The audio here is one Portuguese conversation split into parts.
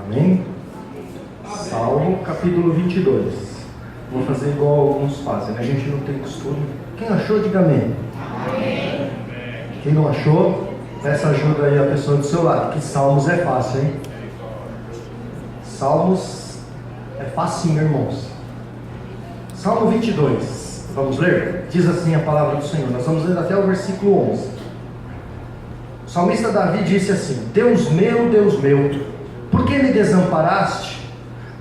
Amém? Salmo capítulo 22. Vou fazer igual alguns fazem, né? A gente não tem costume. Quem achou, diga amém. Amém. Quem não achou, peça ajuda aí a pessoa do seu lado, que Salmos é fácil, hein? Salmos é facinho, irmãos. Salmo 22, vamos ler? Diz assim a palavra do Senhor, nós vamos ler até o versículo 11. O salmista Davi disse assim: Deus meu, por que me desamparaste?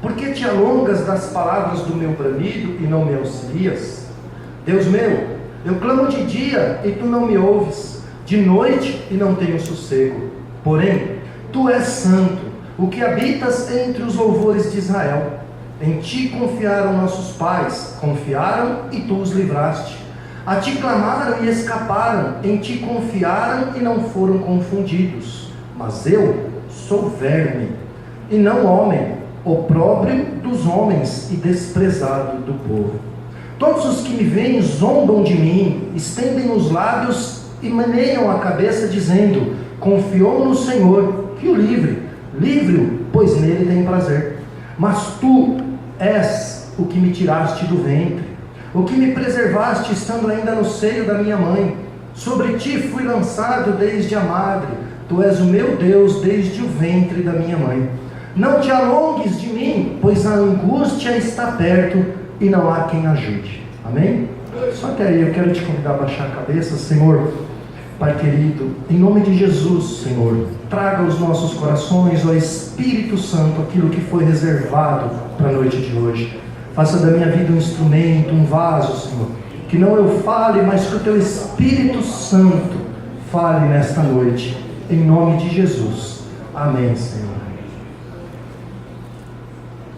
Por que te alongas das palavras do meu bramido e não me auxilias? Deus meu, eu clamo de dia e tu não me ouves, de noite e não tenho sossego. Porém, tu és santo, o que habitas entre os louvores de Israel. Em ti confiaram nossos pais, confiaram e tu os livraste. A ti clamaram e escaparam, em ti confiaram e não foram confundidos. Mas eu sou verme, e não homem, opróbrio dos homens e desprezado do povo. Todos os que me veem zombam de mim, estendem os lábios e maneiam a cabeça, dizendo: confiou no Senhor, que o livre-o, pois nele tem prazer. Mas tu és o que me tiraste do ventre, o que me preservaste estando ainda no seio da minha mãe. Sobre ti fui lançado desde a madre, tu és o meu Deus desde o ventre da minha mãe. Não te alongues de mim, pois a angústia está perto e não há quem ajude. Amém? Só que aí eu quero te convidar a baixar a cabeça. Senhor, Pai querido, em nome de Jesus, Senhor, traga aos nossos corações, ó Espírito Santo, aquilo que foi reservado para a noite de hoje. Faça da minha vida um instrumento, um vaso, Senhor, que não eu fale, mas que o Teu Espírito Santo fale nesta noite, em nome de Jesus. Amém, Senhor.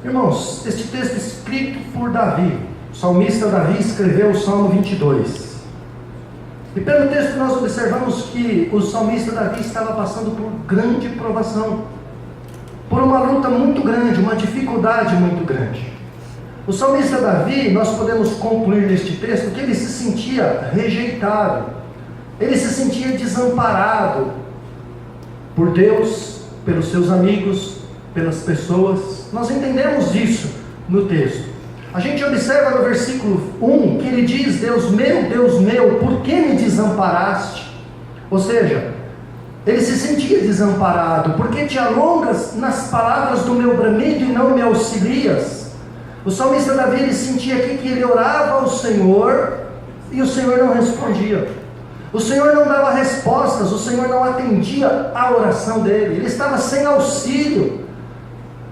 Irmãos, este texto escrito por Davi, o salmista Davi escreveu o Salmo 22. E pelo texto nós observamos que o salmista Davi estava passando por grande provação, por uma luta muito grande, uma dificuldade muito grande. O salmista Davi, nós podemos concluir neste texto que ele se sentia rejeitado, ele se sentia desamparado por Deus, pelos seus amigos, pelas pessoas. Nós entendemos isso no texto. A gente observa no versículo 1 que ele diz: Deus meu, por que me desamparaste? Ou seja, ele se sentia desamparado. Por que te alongas nas palavras do meu bramido e não me auxilias? O salmista Davi, ele sentia aqui que ele orava ao Senhor e o Senhor não respondia. O Senhor não dava respostas, o Senhor não atendia a oração dele. Ele estava sem auxílio.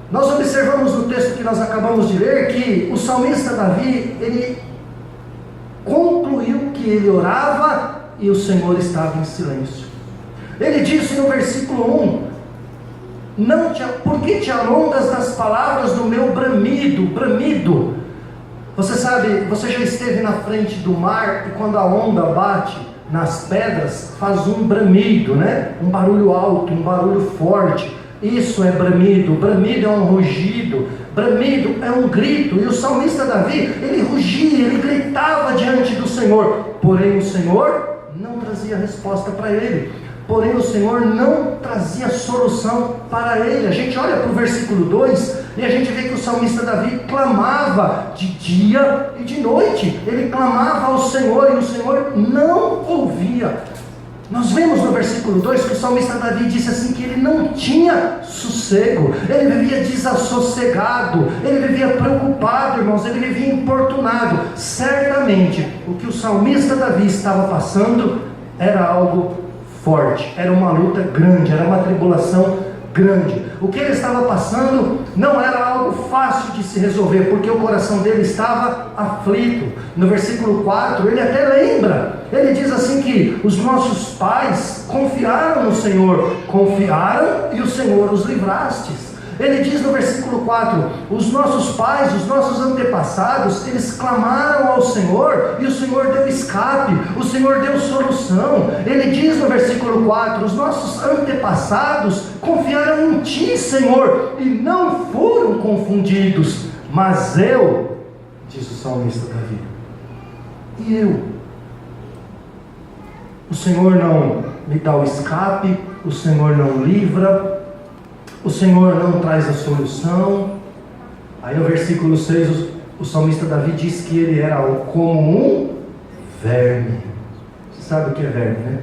Nós observamos no texto que nós acabamos de ler que o salmista Davi, ele concluiu que ele orava e o Senhor estava em silêncio. Ele disse no versículo 1: por que te alongas das palavras do meu bramido? Bramido, você sabe, você já esteve na frente do mar e quando a onda bate nas pedras faz um bramido, né? Um barulho alto, um barulho forte. Isso é bramido. Bramido é um rugido, bramido é um grito. E o salmista Davi, ele rugia, ele gritava diante do Senhor, porém o Senhor não trazia resposta para ele, porém o Senhor não trazia solução para ele. A gente olha para o versículo 2 e a gente vê que o salmista Davi clamava de dia e de noite. Ele clamava ao Senhor e o Senhor não ouvia. Nós vemos no versículo 2 que o salmista Davi disse assim que ele não tinha sossego, ele vivia desassossegado, ele vivia preocupado, irmãos, ele vivia importunado. Certamente o que o salmista Davi estava passando era algo forte, era uma luta grande, era uma tribulação grande. O que ele estava passando não era algo fácil de se resolver, porque o coração dele estava aflito. No versículo 4, ele até lembra, ele diz assim que os nossos pais confiaram no Senhor, confiaram e o Senhor os livrastes. Ele diz no versículo 4, os nossos pais, os nossos antepassados, eles clamaram ao Senhor e o Senhor deu escape, o Senhor deu solução. Ele diz no versículo 4, os nossos antepassados confiaram em Ti, Senhor, e não foram confundidos. Mas eu, diz o salmista Davi, e eu? O Senhor não me dá o escape, o Senhor não livra, o Senhor não traz a solução. Aí no versículo 6, o salmista Davi diz que ele era como um verme. Você sabe o que é verme, né?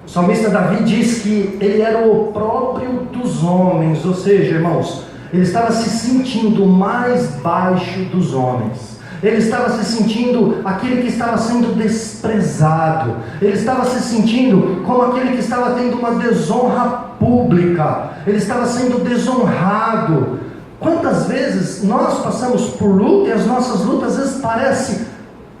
O salmista Davi diz que ele era o opróbrio dos homens, ou seja, irmãos, ele estava se sentindo o mais baixo dos homens. Ele estava se sentindo aquele que estava sendo desprezado. Ele estava se sentindo como aquele que estava tendo uma desonra pública. Ele estava sendo desonrado. Quantas vezes nós passamos por luta e as nossas lutas às vezes parecem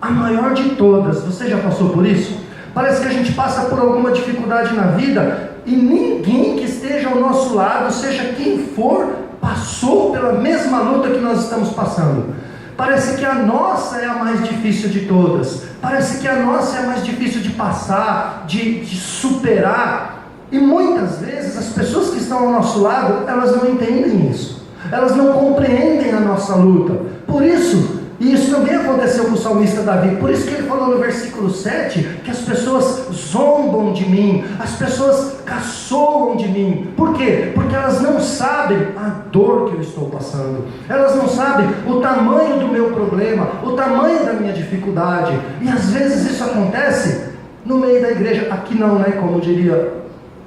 a maior de todas? Você já passou por isso? Parece que a gente passa por alguma dificuldade na vida e ninguém que esteja ao nosso lado, seja quem for, passou pela mesma luta que nós estamos passando. Parece que a nossa é a mais difícil de todas. Parece que a nossa é a mais difícil de passar, de superar. E muitas vezes as pessoas que estão ao nosso lado, elas não entendem isso. Elas não compreendem a nossa luta. Por isso, e isso também aconteceu com o salmista Davi, por isso que ele falou no versículo 7, que as pessoas zombam de mim, as pessoas caçoam de mim. Por quê? Porque elas não sabem a dor que eu estou passando, elas não sabem o tamanho do meu problema, o tamanho da minha dificuldade. E às vezes isso acontece no meio da igreja. Aqui não, né? Como diria,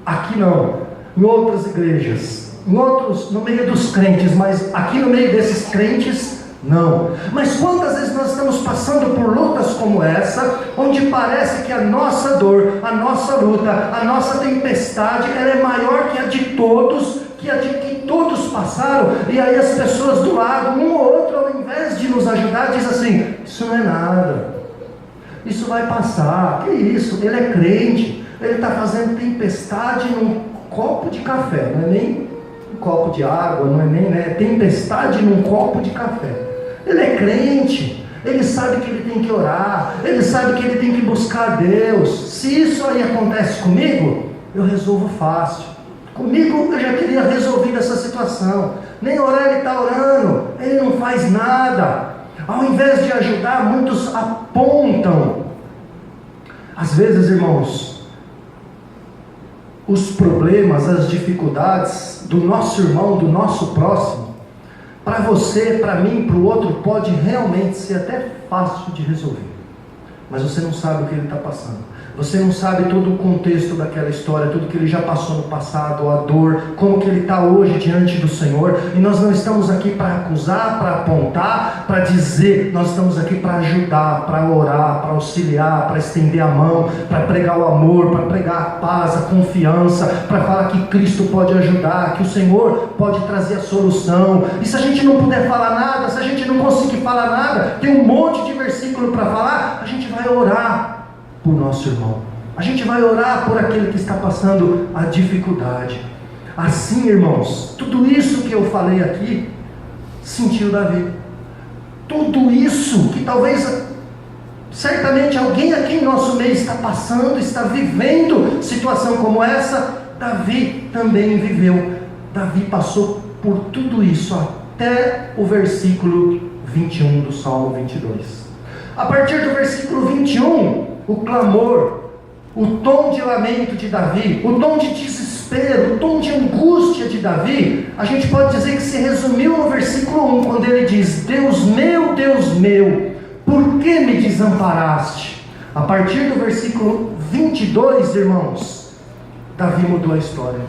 aqui não, em outras igrejas, em outros, no meio dos crentes, mas aqui no meio desses crentes, não. Mas quantas vezes nós estamos passando por lutas como essa, onde parece que a nossa dor, a nossa luta, a nossa tempestade, ela é maior que a de todos, que a de que todos passaram, e aí as pessoas do lado, um ou outro, ao invés de nos ajudar, diz assim: isso não é nada, isso vai passar. Que isso? Ele é crente, ele está fazendo tempestade num copo de café, não é nem um copo de água, não é nem, né? Tempestade num copo de café. Ele é crente, ele sabe que ele tem que orar, ele sabe que ele tem que buscar Deus. Se isso aí acontece comigo, eu resolvo fácil. Comigo eu já teria resolvido essa situação. Nem orar ele está orando, ele não faz nada. Ao invés de ajudar, muitos apontam. Às vezes, irmãos, os problemas, as dificuldades do nosso irmão, do nosso próximo, para você, para mim, para o outro, pode realmente ser até fácil de resolver. Mas você não sabe o que ele está passando. Você não sabe todo o contexto daquela história, tudo que ele já passou no passado, a dor, como que ele está hoje diante do Senhor. E nós não estamos aqui para acusar, para apontar, para dizer. Nós estamos aqui para ajudar, para orar, para auxiliar, para estender a mão, para pregar o amor, para pregar a paz, a confiança, para falar que Cristo pode ajudar, que o Senhor pode trazer a solução. E se a gente não puder falar nada, se a gente não conseguir falar nada, tem um monte de versículo para falar, a gente vai orar por nosso irmão, a gente vai orar por aquele que está passando a dificuldade. Assim, irmãos, tudo isso que eu falei aqui, sentiu Davi. Tudo isso que talvez, certamente alguém aqui em nosso meio está passando, está vivendo situação como essa, Davi também viveu. Davi passou por tudo isso até o versículo 21 do Salmo 22. A partir do versículo 21, o clamor, o tom de lamento de Davi, o tom de desespero, o tom de angústia de Davi, a gente pode dizer que se resumiu no versículo 1, quando ele diz: Deus meu, por que me desamparaste? A partir do versículo 22, irmãos, Davi mudou a história.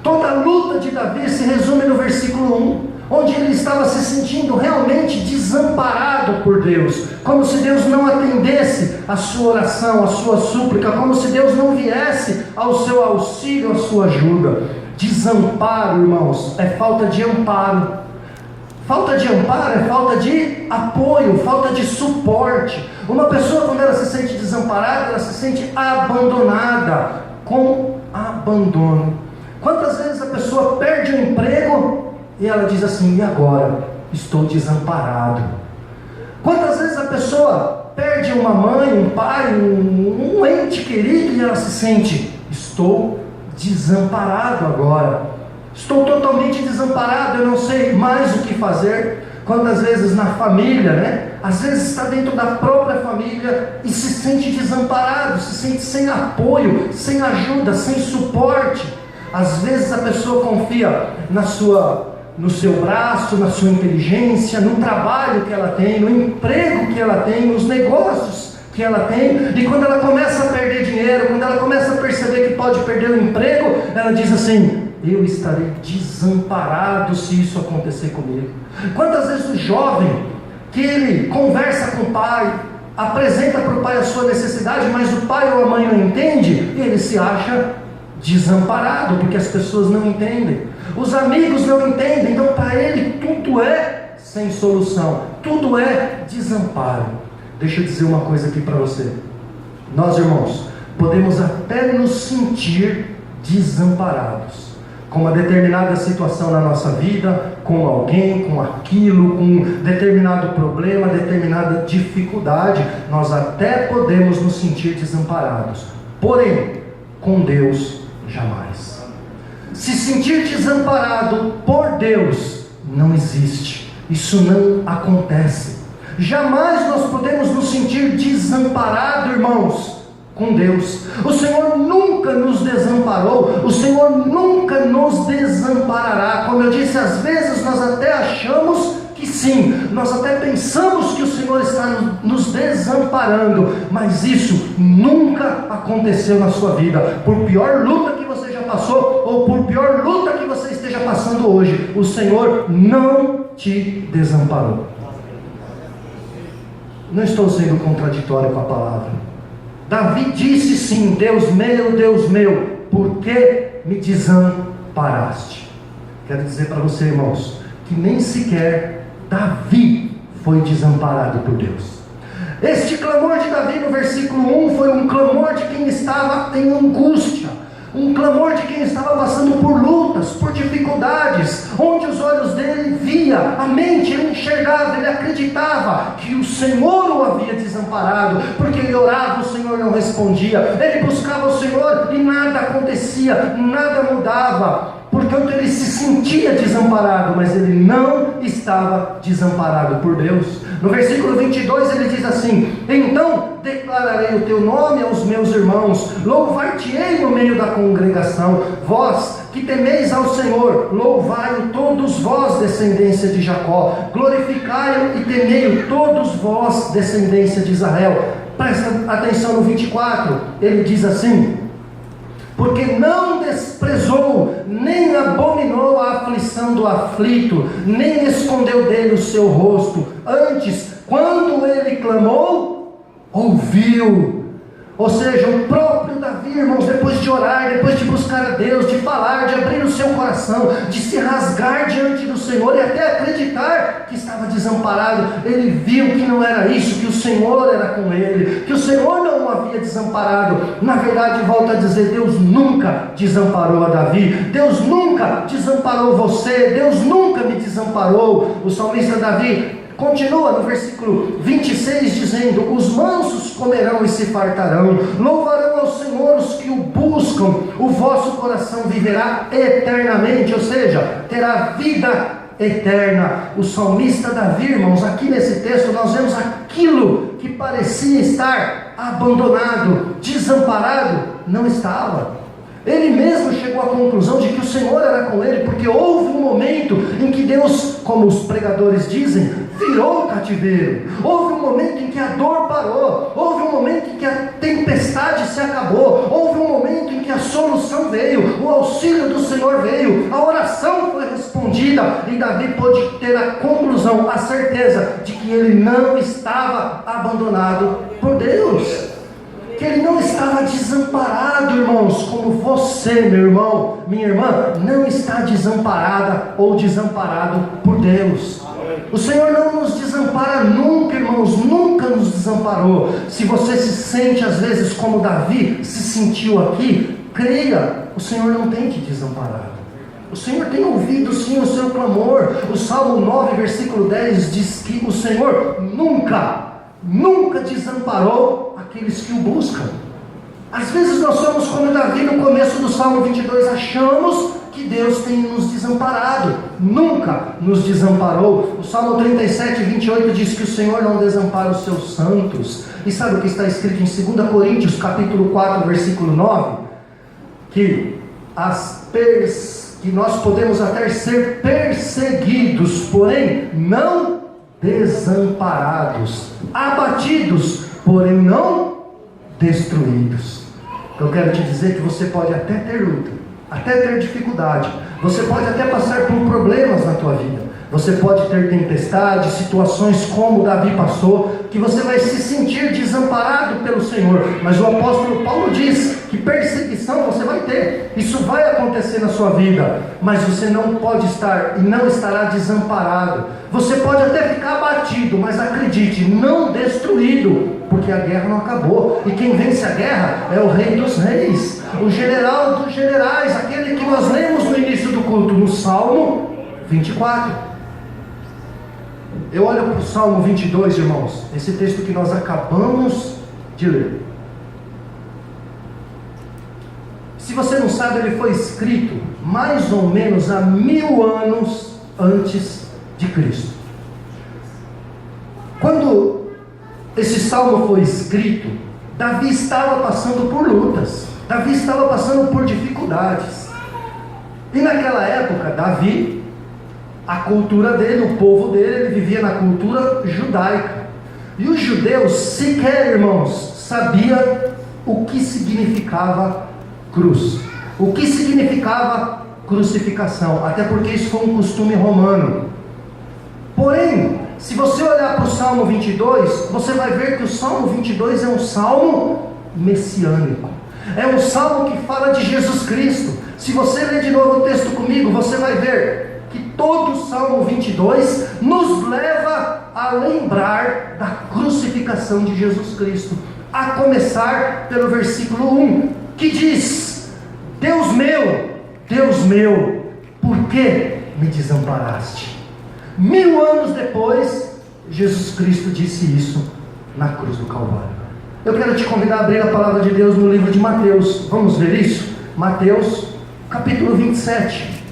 Toda a luta de Davi se resume no versículo 1, onde ele estava se sentindo realmente desamparado por Deus, como se Deus não atendesse a sua oração, a sua súplica, como se Deus não viesse ao seu auxílio, à sua ajuda. Desamparo, irmãos, é falta de amparo. Falta de amparo é falta de apoio, falta de suporte. Uma pessoa, quando ela se sente desamparada, ela se sente abandonada, com abandono. Quantas vezes a pessoa perde um emprego e ela diz assim: e agora? Estou desamparado. Quantas vezes a pessoa perde uma mãe, um pai, um ente querido, e ela se sente: estou desamparado agora. Estou totalmente desamparado, eu não sei mais o que fazer. Quantas vezes na família, né? Às vezes está dentro da própria família e se sente desamparado, se sente sem apoio, sem ajuda, sem suporte. Às vezes a pessoa confia no seu braço, na sua inteligência, no trabalho que ela tem, no emprego que ela tem, nos negócios que ela tem, e quando ela começa a perder dinheiro, quando ela começa a perceber que pode perder o emprego, ela diz assim: eu estarei desamparado se isso acontecer comigo. Quantas vezes o jovem, que ele conversa com o pai, apresenta para o pai a sua necessidade, mas o pai ou a mãe não entende, e ele se acha desamparado, porque as pessoas não entendem, os amigos não entendem, então para ele tudo é sem solução, tudo é desamparo. Deixa eu dizer uma coisa aqui para você. Nós, irmãos, podemos até nos sentir desamparados com uma determinada situação na nossa vida, com alguém, com aquilo, com um determinado problema, determinada dificuldade. Nós até podemos nos sentir desamparados, porém, com Deus, jamais. Se sentir desamparado por Deus não existe, isso não acontece. Jamais nós podemos nos sentir desamparados, irmãos, com Deus. O Senhor nunca nos desamparou, o Senhor nunca nos desamparará. Como eu disse, às vezes nós até achamos que sim, nós até pensamos que o Senhor está nos desamparando, mas isso nunca aconteceu na sua vida. Por pior luta que você já passou, ou por pior luta que você esteja passando hoje, o Senhor não te desamparou. Não estou sendo contraditório com a palavra. Davi disse sim: Deus meu, por que me desamparaste? Quero dizer para você, irmãos, que nem sequer Davi foi desamparado por Deus. Este clamor de Davi no versículo 1 foi um clamor de quem estava em angústia, um clamor de quem estava passando por lutas, por dificuldades, onde os olhos dele via, a mente ele enxergava, ele acreditava que o Senhor o havia desamparado, porque ele orava, o Senhor não respondia, ele buscava o Senhor e nada acontecia, nada mudava. Portanto, ele se sentia desamparado, mas ele não estava desamparado por Deus. No versículo 22 ele diz assim: então declararei o teu nome aos meus irmãos, louvar-te-ei no meio da congregação. Vós que temeis ao Senhor, louvai-o todos vós, descendência de Jacó, glorificai-o e temei-o todos vós, descendência de Israel. Presta atenção no 24, ele diz assim: porque não desprezou, nem abominou a aflição do aflito, nem escondeu dele o seu rosto. Antes, quando ele clamou, ouviu. Ou seja, o próprio Davi, irmãos, depois de orar, depois de buscar a Deus, de falar, de abrir o seu coração, de se rasgar diante do Senhor e até acreditar que estava desamparado, ele viu que não era isso, que o Senhor era com ele, que o Senhor não o havia desamparado. Na verdade, volta a dizer, Deus nunca desamparou a Davi, Deus nunca desamparou você, Deus nunca me desamparou. O salmista Davi continua no versículo 26 dizendo: os mansos comerão e se fartarão, louvarão ao Senhor os que o buscam, o vosso coração viverá eternamente, ou seja, terá vida eterna. O salmista Davi, irmãos, aqui nesse texto nós vemos aquilo que parecia estar abandonado, desamparado, não estava. Ele mesmo chegou à conclusão de que o Senhor era com ele, porque houve um momento em que Deus, como os pregadores dizem, virou o cativeiro. Houve um momento em que a dor parou, houve um momento em que a tempestade se acabou, houve um momento em que a solução veio, o auxílio do Senhor veio, a oração foi respondida, e Davi pôde ter a conclusão, a certeza de que ele não estava abandonado por Deus, que ele não estava desamparado, irmãos, como você, meu irmão, minha irmã, não está desamparada ou desamparado por Deus. O Senhor não nos desampara nunca, irmãos, nunca nos desamparou. Se você se sente às vezes como Davi se sentiu aqui, creia, o Senhor não tem te desamparado. O Senhor tem ouvido sim o seu clamor. O Salmo 9, versículo 10 diz que o Senhor nunca desamparou aqueles que o buscam. Às vezes nós somos como Davi no começo do Salmo 22, achamos que Deus tem nos desamparado. Nunca nos desamparou. O Salmo 37, 28 diz que o Senhor não desampara os seus santos. E sabe o que está escrito em 2 Coríntios capítulo 4, versículo 9? Que que nós podemos até ser perseguidos, porém não desamparados, abatidos, porém não destruídos. Eu quero te dizer que você pode até ter luta, até ter dificuldade, você pode até passar por problemas na tua vida, você pode ter tempestade, situações como Davi passou, que você vai se sentir desamparado pelo Senhor, mas o apóstolo Paulo diz que perseguição você vai ter, isso vai acontecer na sua vida, mas você não pode estar e não estará desamparado. Você pode até ficar abatido, mas acredite, não destruído, porque a guerra não acabou, e quem vence a guerra é o Rei dos Reis, o general dos generais, aquele que nós lemos no início do culto, no Salmo 24. Eu olho para o Salmo 22, irmãos, esse texto que nós acabamos de ler. Se você não sabe, ele foi escrito mais ou menos há 1000 anos antes de Cristo. Quando esse salmo foi escrito, Davi estava passando por lutas, Davi estava passando por dificuldades. E naquela época, Davi, a cultura dele, o povo dele, ele vivia na cultura judaica. E os judeus sequer, irmãos, sabia o que significava cruz, o que significava crucificação, até porque isso foi um costume romano. Porém, se você olhar para o Salmo 22, você vai ver que o Salmo 22 é um salmo messiânico, é um salmo que fala de Jesus Cristo. Se você ler de novo o texto comigo, você vai ver que todo o Salmo 22 nos leva a lembrar da crucificação de Jesus Cristo, a começar pelo versículo 1, que diz: Deus meu, por que me desamparaste? 1000 anos depois, Jesus Cristo disse isso na cruz do Calvário. Eu quero te convidar a abrir a palavra de Deus no livro de Mateus. Vamos ver isso? Mateus, capítulo 27.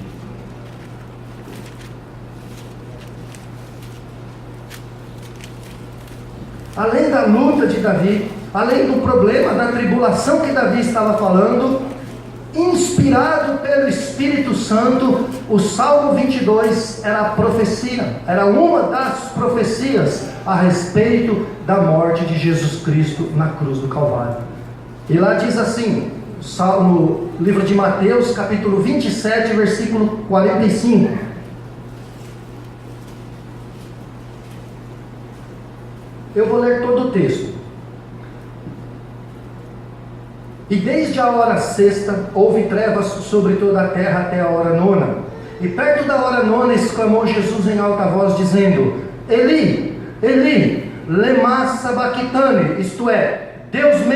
Além da luta de Davi, além do problema da tribulação que Davi estava falando, inspirado pelo Espírito Santo, o Salmo 22 era a profecia, era uma das profecias a respeito da morte de Jesus Cristo na cruz do Calvário. E lá diz assim, no livro de Mateus, capítulo 27, versículo 45. Eu vou ler todo o texto. E desde a hora sexta houve trevas sobre toda a terra até a hora nona. E perto da hora nona exclamou Jesus em alta voz, dizendo: Eli, Eli, lema sabachthani, isto é, Deus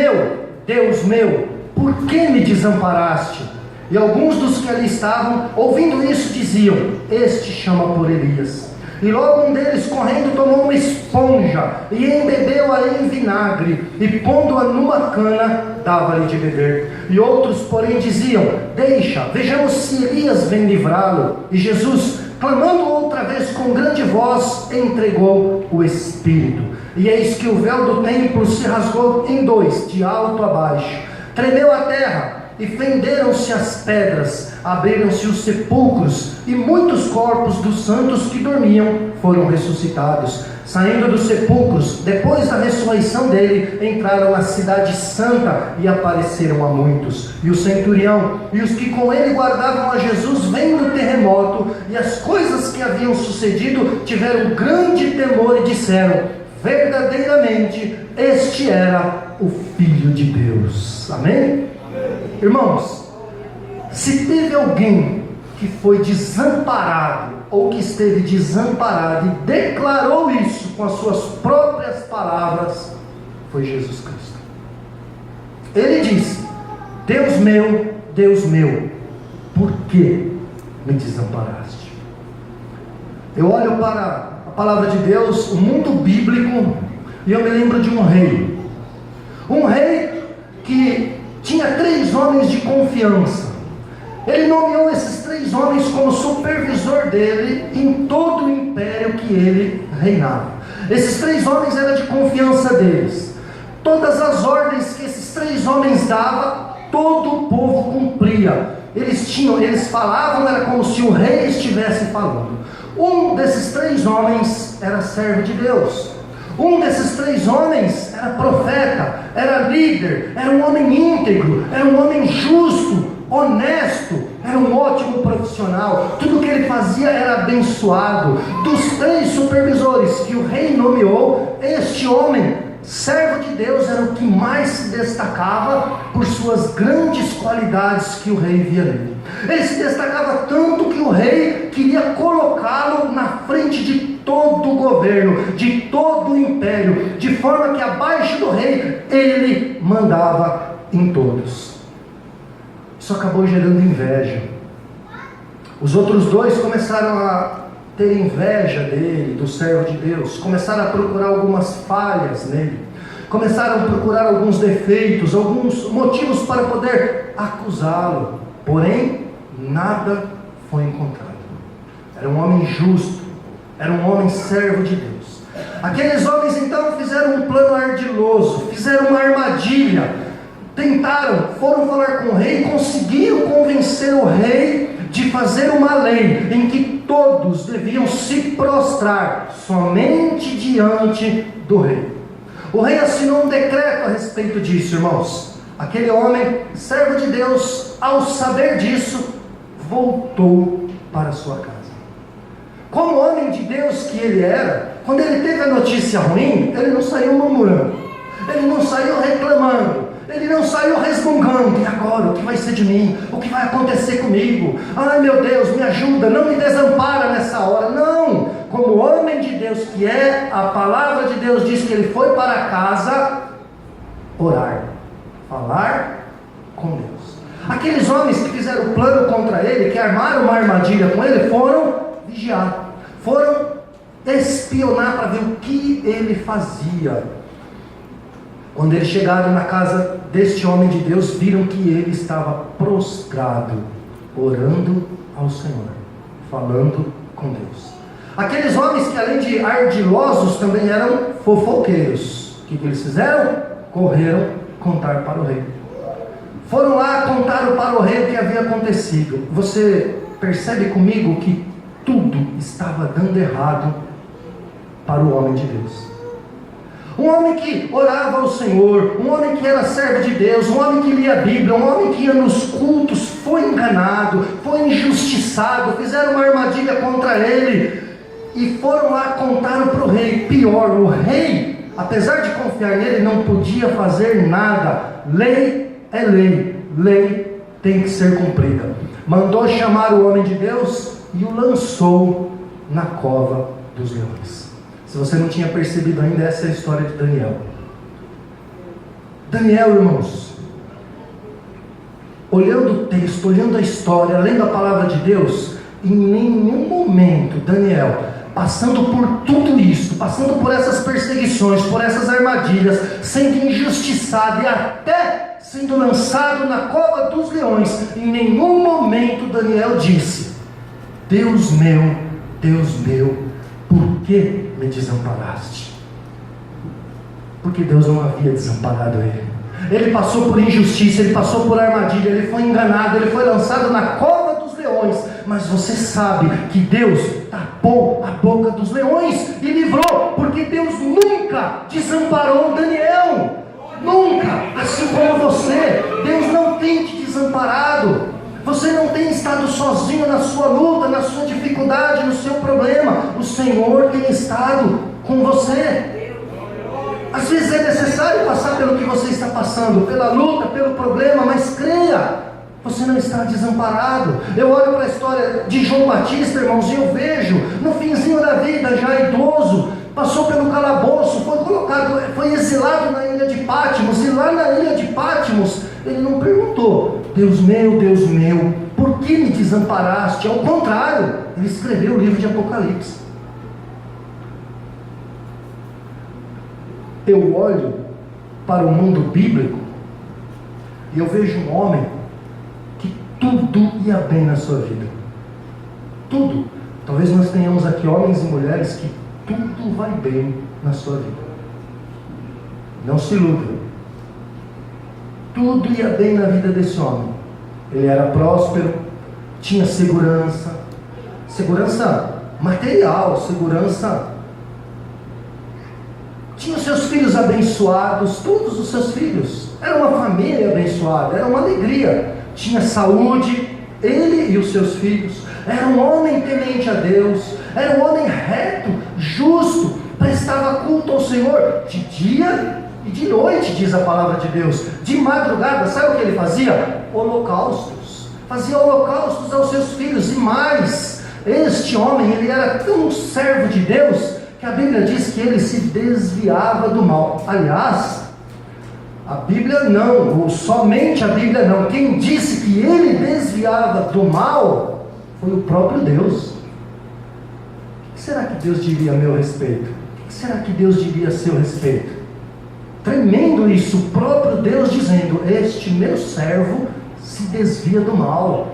meu, por que me desamparaste? E alguns dos que ali estavam, ouvindo isso, diziam: Este chama por Elias. E logo um deles, correndo, tomou uma esponja e embebeu-a em vinagre, e pondo-a numa cana, dava-lhe de beber. E outros, porém, diziam: Deixa, vejamos se Elias vem livrá-lo. E Jesus, clamando outra vez com grande voz, entregou o Espírito. E eis que o véu do templo se rasgou em dois, de alto a baixo. Tremeu a terra, e fenderam-se as pedras, abriram-se os sepulcros, e muitos corpos dos santos que dormiam foram ressuscitados. Saindo dos sepulcros, depois da ressurreição dele, entraram na cidade santa e apareceram a muitos. E o centurião e os que com ele guardavam a Jesus, vendo o terremoto e as coisas que haviam sucedido, tiveram grande temor e disseram: verdadeiramente este era o Filho de Deus. Amém? Irmãos, se teve alguém que foi desamparado, ou que esteve desamparado e declarou isso com as suas próprias palavras, foi Jesus Cristo. Ele disse: Deus meu, por que me desamparaste? Eu olho para a palavra de Deus, o mundo bíblico, e eu me lembro de um rei que tinha 3 homens de confiança. Ele nomeou esses 3 homens como supervisor dele em todo o império que ele reinava. Esses 3 homens eram de confiança deles. Todas as ordens que esses 3 homens davam, todo o povo cumpria. eles falavam, era como se o rei estivesse falando. Um desses 3 homens era servo de Deus. Um desses 3 homens era profeta, era líder, era um homem íntegro, era um homem justo, honesto, era um ótimo profissional. Tudo que ele fazia era abençoado. Dos 3 supervisores que o rei nomeou, este homem, servo de Deus, era o que mais se destacava por suas grandes qualidades que o rei via nele. Ele se destacava tanto que o rei queria colocá-lo na frente de todo o governo, de todo o império, de forma que abaixo do rei ele mandava em todos. Isso acabou gerando inveja. Os outros 2 começaram a ter inveja dele, do servo de Deus, começaram a procurar algumas falhas nele, começaram a procurar alguns defeitos, alguns motivos para poder acusá-lo, porém nada foi encontrado. Era um homem justo, era um homem servo de Deus. Aqueles homens então fizeram um plano ardiloso, fizeram uma armadilha, tentaram, foram falar com o rei, conseguiram convencer o rei de fazer uma lei em que todos deviam se prostrar somente diante do rei. O rei assinou um decreto a respeito disso, irmãos. Aquele homem, servo de Deus, ao saber disso, voltou para sua casa. Como homem de Deus que ele era, quando ele teve a notícia ruim, ele não saiu murmurando, ele não saiu reclamando, ele não saiu resmungando. E agora, o que vai ser de mim? O que vai acontecer comigo? Ai meu Deus, me ajuda, não me desampara nessa hora. Não, como homem de Deus que é, a palavra de Deus diz que ele foi para casa orar, falar com Deus. Aqueles homens que fizeram o plano contra ele, que armaram uma armadilha com ele, foram vigiar, foram espionar para ver o que ele fazia. Quando eles chegaram na casa deste homem de Deus, viram que ele estava prostrado, orando ao Senhor, falando com Deus. Aqueles homens que além de ardilosos também eram fofoqueiros. O que eles fizeram? Correram contar para o rei. Foram lá, contaram para o rei o que havia acontecido. Você percebe comigo que tudo estava dando errado para o homem de Deus. Um homem que orava ao Senhor, um homem que era servo de Deus, um homem que lia a Bíblia, um homem que ia nos cultos, foi enganado, foi injustiçado, fizeram uma armadilha contra ele, e foram lá, contaram para o rei. Pior, o rei, apesar de confiar nele, não podia fazer nada. Lei é lei, lei tem que ser cumprida. Mandou chamar o homem de Deus e o lançou na cova dos leões. Se você não tinha percebido ainda, essa é a história de Daniel. Daniel, irmãos, olhando o texto, olhando a história, lendo a palavra de Deus, em nenhum momento Daniel, passando por tudo isso, passando por essas perseguições, por essas armadilhas, sendo injustiçado e até sendo lançado na cova dos leões, em nenhum momento Daniel disse: Deus meu, por que me desamparaste? Porque Deus não havia desamparado ele. Ele passou por injustiça, ele passou por armadilha, ele foi enganado, ele foi lançado na cova dos leões. Mas você sabe que Deus tapou a boca dos leões e livrou, porque Deus nunca desamparou Daniel. Nunca. Assim como você, Deus não tem te desamparado. Você não tem estado sozinho na sua luta, na sua dificuldade, no seu problema. O Senhor tem estado com você. Às vezes é necessário passar pelo que você está passando, pela luta, pelo problema, mas creia, você não está desamparado. Eu olho para a história de João Batista, irmãos, e eu vejo, no finzinho da vida, já idoso, passou pelo calabouço, foi colocado, foi exilado na ilha de Patmos, e lá na ilha de Patmos, ele não perguntou: Deus meu, por que me desamparaste? Ao contrário, ele escreveu o livro de Apocalipse. Eu olho para o mundo bíblico e eu vejo um homem que tudo ia bem na sua vida. Tudo. Talvez nós tenhamos aqui homens e mulheres que tudo vai bem na sua vida. Não se iluda. Tudo ia bem na vida desse homem. Ele era próspero, tinha segurança material, tinha os seus filhos abençoados, todos os seus filhos. Era uma família abençoada, era uma alegria. Tinha saúde, ele e os seus filhos. Era um homem temente a Deus, era um homem reto, justo, prestava culto ao Senhor de dia e de noite, diz a palavra de Deus. De madrugada, sabe o que ele fazia? Holocaustos. Fazia holocaustos aos seus filhos. E mais, este homem, ele era tão servo de Deus, que a Bíblia diz que ele se desviava do mal. Aliás, a Bíblia não, ou somente a Bíblia não. Quem disse que ele desviava do mal foi o próprio Deus. O que será que Deus diria a meu respeito? O que será que Deus diria a seu respeito? Tremendo isso, o próprio Deus dizendo: este meu servo se desvia do mal.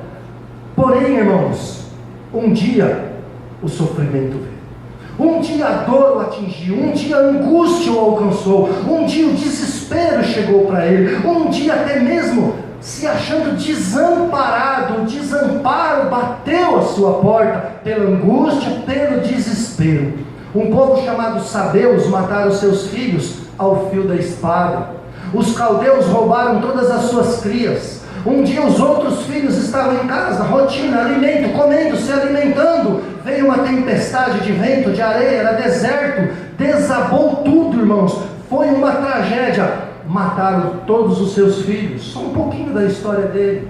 Porém, irmãos, um dia o sofrimento veio. Um dia a dor o atingiu, um dia a angústia o alcançou, um dia o desespero chegou para ele, um dia até mesmo se achando desamparado, o desamparo bateu a sua porta, pela angústia, pelo desespero. Um povo chamado sabeus mataram seus filhos ao fio da espada. Os caldeus roubaram todas as suas crias. Um dia os outros filhos estavam em casa, rotina, alimento, comendo, se alimentando. Veio uma tempestade de vento, de areia, era deserto, desabou tudo, irmãos. Foi uma tragédia. Mataram todos os seus filhos. Só um pouquinho da história dele.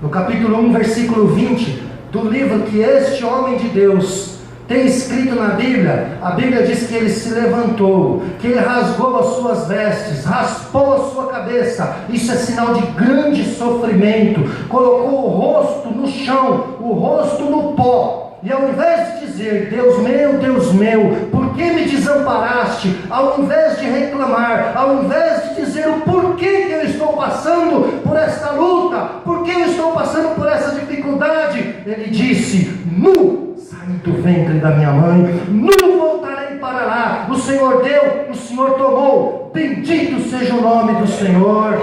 No capítulo 1, versículo 20, do livro que este homem de Deus tem escrito na Bíblia, a Bíblia diz que ele se levantou, que ele rasgou as suas vestes, raspou a sua cabeça. Isso é sinal de grande sofrimento. Colocou o rosto no chão, o rosto no pó. E ao invés de dizer: Deus meu, por que me desamparaste? Ao invés de reclamar, ao invés de dizer o porquê que eu estou passando por esta luta, por que eu estou passando por essa dificuldade, ele disse: nu saí do ventre da minha mãe, nu voltarei para lá. O Senhor deu, o Senhor tomou, bendito seja o nome do Senhor.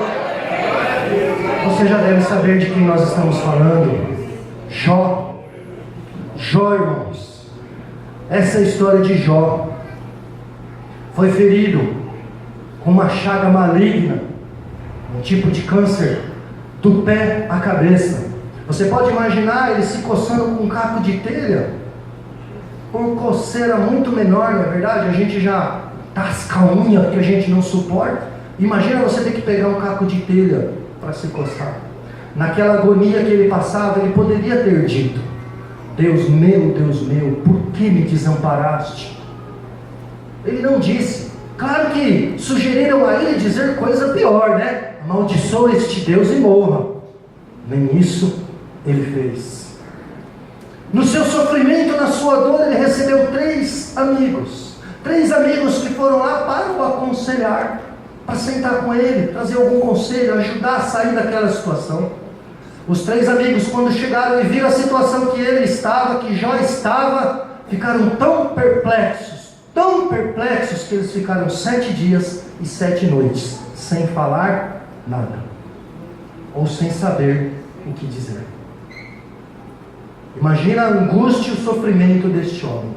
Você já deve saber de quem nós estamos falando. Jó, irmãos. Essa é a história de Jó. Foi ferido com uma chaga maligna, um tipo de câncer, do pé à cabeça. Você pode imaginar ele se coçando com um caco de telha, com coceira muito menor, na verdade. A gente já tasca a unha porque a gente não suporta. Imagina você ter que pegar um caco de telha para se coçar. Naquela agonia que ele passava, ele poderia ter dito: Deus meu, por que me desamparaste? Ele não disse. Claro que sugeriram a ele dizer coisa pior, né? Amaldiçoa este Deus e morra. Nem isso ele fez. No seu sofrimento, na sua dor, ele recebeu 3 amigos. 3 amigos que foram lá para o aconselhar, para sentar com ele, trazer algum conselho, ajudar a sair daquela situação. Os 3 amigos, quando chegaram e viram a situação que ele estava, que Jó estava, ficaram tão perplexos, que eles ficaram 7 dias e 7 noites, sem falar nada, ou sem saber o que dizer. Imagina a angústia e o sofrimento deste homem.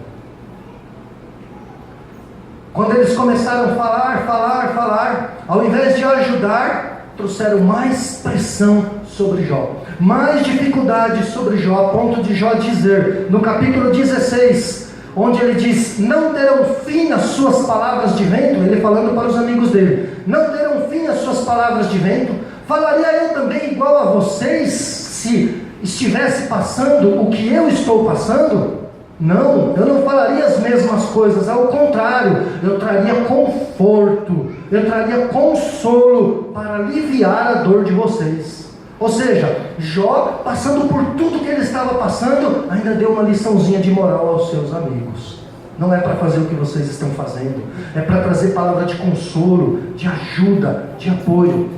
Quando eles começaram a falar, ao invés de ajudar, trouxeram mais pressão sobre Jó, mais dificuldade sobre Jó, a ponto de Jó dizer, no capítulo 16, onde ele diz: não terão fim as suas palavras de vento, ele falando para os amigos dele, não terão fim as suas palavras de vento, falaria eu também igual a vocês, se estivesse passando o que eu estou passando? Não, eu não falaria as mesmas coisas, ao contrário, eu traria conforto, eu traria consolo para aliviar a dor de vocês. Ou seja, Jó, passando por tudo que ele estava passando, ainda deu uma liçãozinha de moral aos seus amigos. Não é para fazer o que vocês estão fazendo, é para trazer palavra de consolo, de ajuda, de apoio.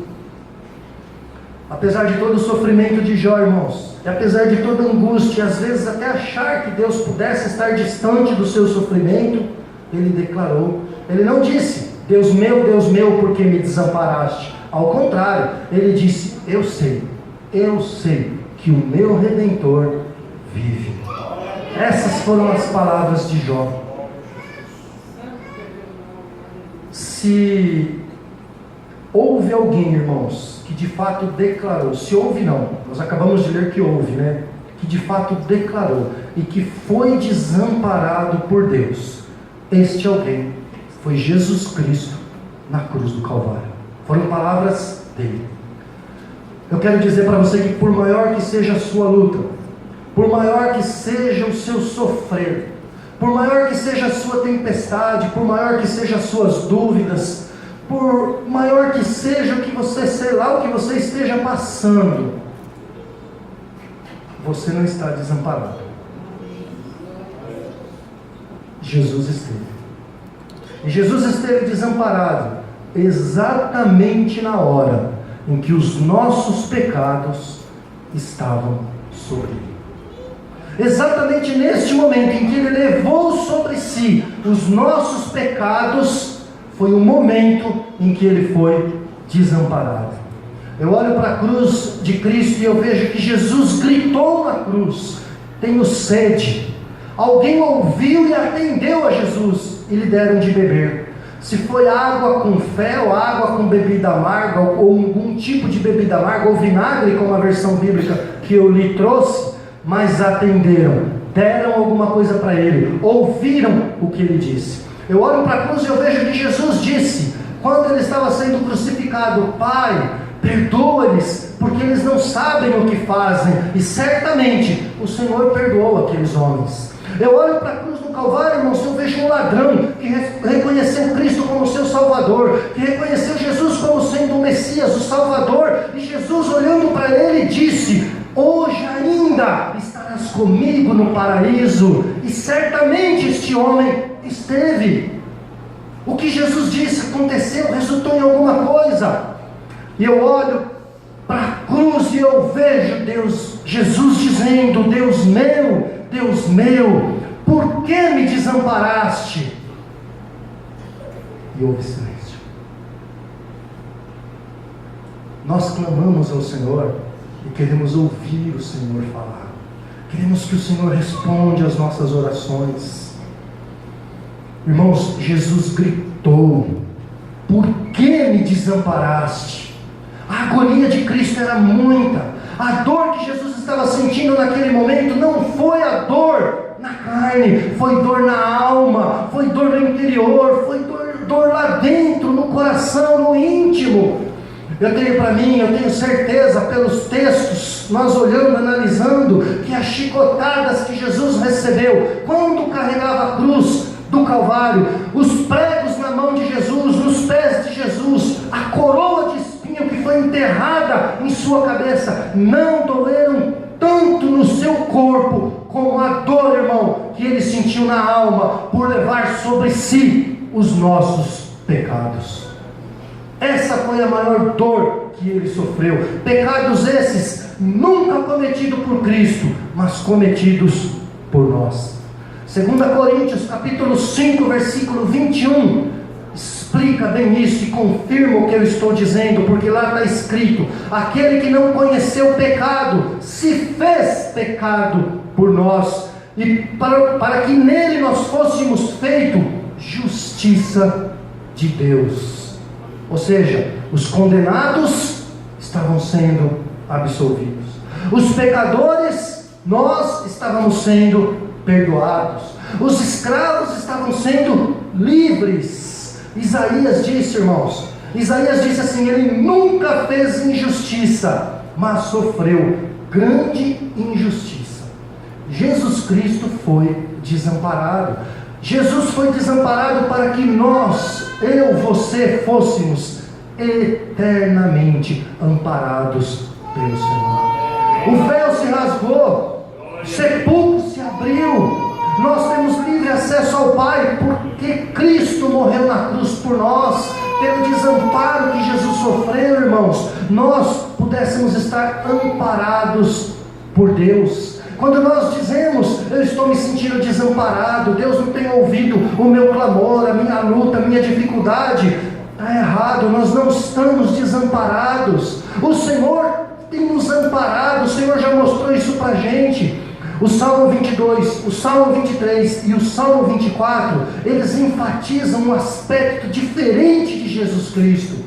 Apesar de todo o sofrimento de Jó, irmãos, e apesar de toda a angústia, às vezes até achar que Deus pudesse estar distante do seu sofrimento, ele declarou, ele não disse: Deus meu, por que me desamparaste? Ao contrário, ele disse: eu sei eu sei que o meu Redentor vive. Essas foram as palavras de Jó. Se houve alguém, irmãos, que de fato declarou, se houve não, nós acabamos de ler que houve, né? Que de fato declarou e que foi desamparado por Deus, este alguém foi Jesus Cristo na cruz do Calvário. Foram palavras dele. Eu quero dizer para você que por maior que seja a sua luta, por maior que seja o seu sofrer, por maior que seja a sua tempestade, por maior que sejam as suas dúvidas, por maior que seja o que você, sei lá, o que você esteja passando, você não está desamparado. Jesus esteve. E Jesus esteve desamparado exatamente na hora em que os nossos pecados estavam sobre ele. Exatamente neste momento em que ele levou sobre si os nossos pecados, foi o momento em que ele foi desamparado. Eu olho para a cruz de Cristo e eu vejo que Jesus gritou na cruz: tenho sede. Alguém ouviu e atendeu a Jesus e lhe deram de beber. Se foi água com fel, água com bebida amarga, ou algum tipo de bebida amarga, ou vinagre, como a versão bíblica que eu lhe trouxe, mas atenderam, deram alguma coisa para ele, ouviram o que ele disse. Eu olho para a cruz e eu vejo que Jesus disse, quando ele estava sendo crucificado: Pai, perdoa-lhes, porque eles não sabem o que fazem. E certamente o Senhor perdoou aqueles homens. Eu olho para a cruz do Calvário, irmãos, eu vejo um ladrão que reconheceu Cristo como seu Salvador, que reconheceu Jesus como sendo o Messias, o Salvador, e Jesus, olhando para ele, disse: hoje ainda estarás comigo no paraíso. E certamente este homem esteve. O que Jesus disse aconteceu, resultou em alguma coisa. E eu olho para a cruz e eu vejo Jesus dizendo: Deus meu, por que me desamparaste? E houve silêncio. Nós clamamos ao Senhor e queremos ouvir o Senhor falar. Queremos que o Senhor responda às nossas orações. Irmãos, Jesus gritou: por que me desamparaste? A agonia de Cristo era muita. A dor que Jesus estava sentindo naquele momento não foi a dor na carne, foi dor na alma, foi dor no interior, foi dor lá dentro, no coração, no íntimo. Eu tenho certeza pelos textos, nós olhando, analisando, que as chicotadas que Jesus recebeu quando carregava a cruz do Calvário, os pregos na mão de Jesus, nos pés de Jesus, a coroa de espinho que foi enterrada em sua cabeça, não doeram tanto no seu corpo como a dor, irmão, que ele sentiu na alma por levar sobre si os nossos pecados. Essa foi a maior dor que ele sofreu. Pecados esses nunca cometidos por Cristo, mas cometidos por nós. 2 Coríntios capítulo 5, versículo 21, explica bem isso e confirma o que eu estou dizendo, porque lá está escrito: aquele que não conheceu o pecado, se fez pecado por nós, e para que nele nós fôssemos feito justiça de Deus. Ou seja, os condenados estavam sendo absolvidos, os pecadores, nós estávamos sendo perdoados, os escravos estavam sendo livres. Isaías disse, irmãos, Isaías disse assim: ele nunca fez injustiça, mas sofreu grande injustiça. Jesus Cristo foi desamparado. Jesus foi desamparado para que nós, você, fôssemos eternamente amparados pelo Senhor. O véu se rasgou, o sepulcro se abriu, nós temos livre acesso ao Pai, porque Cristo morreu na cruz por nós. Pelo desamparo que Jesus sofreu, irmãos, nós pudéssemos estar amparados por Deus. Quando nós dizemos: eu estou me sentindo desamparado, Deus não tem ouvido o meu clamor, a minha luta, a minha dificuldade, está errado. Nós não estamos desamparados. O Senhor tem nos amparado, o Senhor já mostrou isso para a gente. O Salmo 22, o Salmo 23 e o Salmo 24, eles enfatizam um aspecto diferente de Jesus Cristo.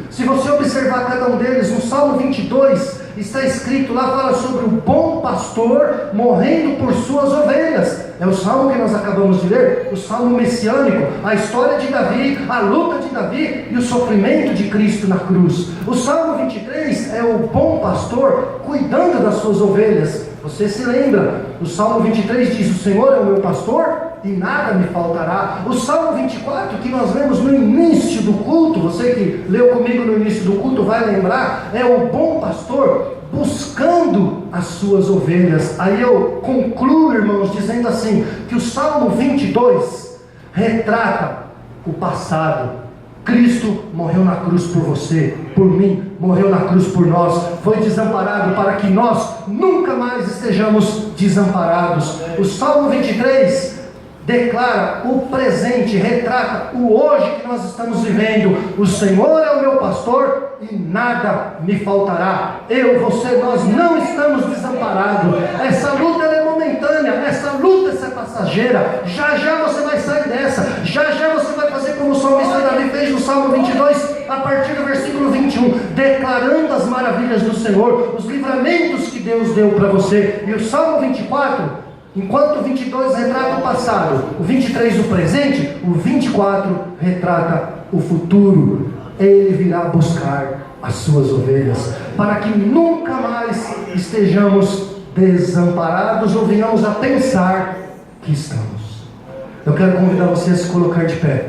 Se você observar cada um deles, no Salmo 22, está escrito lá, fala sobre o bom pastor morrendo por suas ovelhas. É o salmo que nós acabamos de ler, o salmo messiânico, a história de Davi, a luta de Davi e o sofrimento de Cristo na cruz. O Salmo 23 é o bom pastor cuidando das suas ovelhas. Você se lembra? O Salmo 23 diz: o Senhor é o meu pastor e nada me faltará. O Salmo 24, que nós lemos no início do culto, você que leu comigo no início do culto vai lembrar, é o bom pastor buscando as suas ovelhas. Aí eu concluo, irmãos, dizendo assim, que o Salmo 22 retrata o passado. Cristo morreu na cruz por você, por mim, morreu na cruz por nós, foi desamparado para que nós nunca mais estejamos desamparados. O Salmo 23 declara o presente, retrata o hoje que nós estamos vivendo. O Senhor é o meu pastor e nada me faltará. Eu, você, nós não estamos desamparados. Essa luta ela é momentânea, essa luta essa é passageira. Já já você vai sair dessa, já já você vai fazer como o salmista Davi fez no Salmo 22, a partir do versículo 21, declarando as maravilhas do Senhor, os livramentos que Deus deu para você. E o Salmo 24, enquanto o 22 retrata o passado, o 23 o presente, o 24 retrata o futuro. Ele virá buscar as suas ovelhas, para que nunca mais estejamos desamparados ou venhamos a pensar que estamos. Eu quero convidar você a se colocar de pé.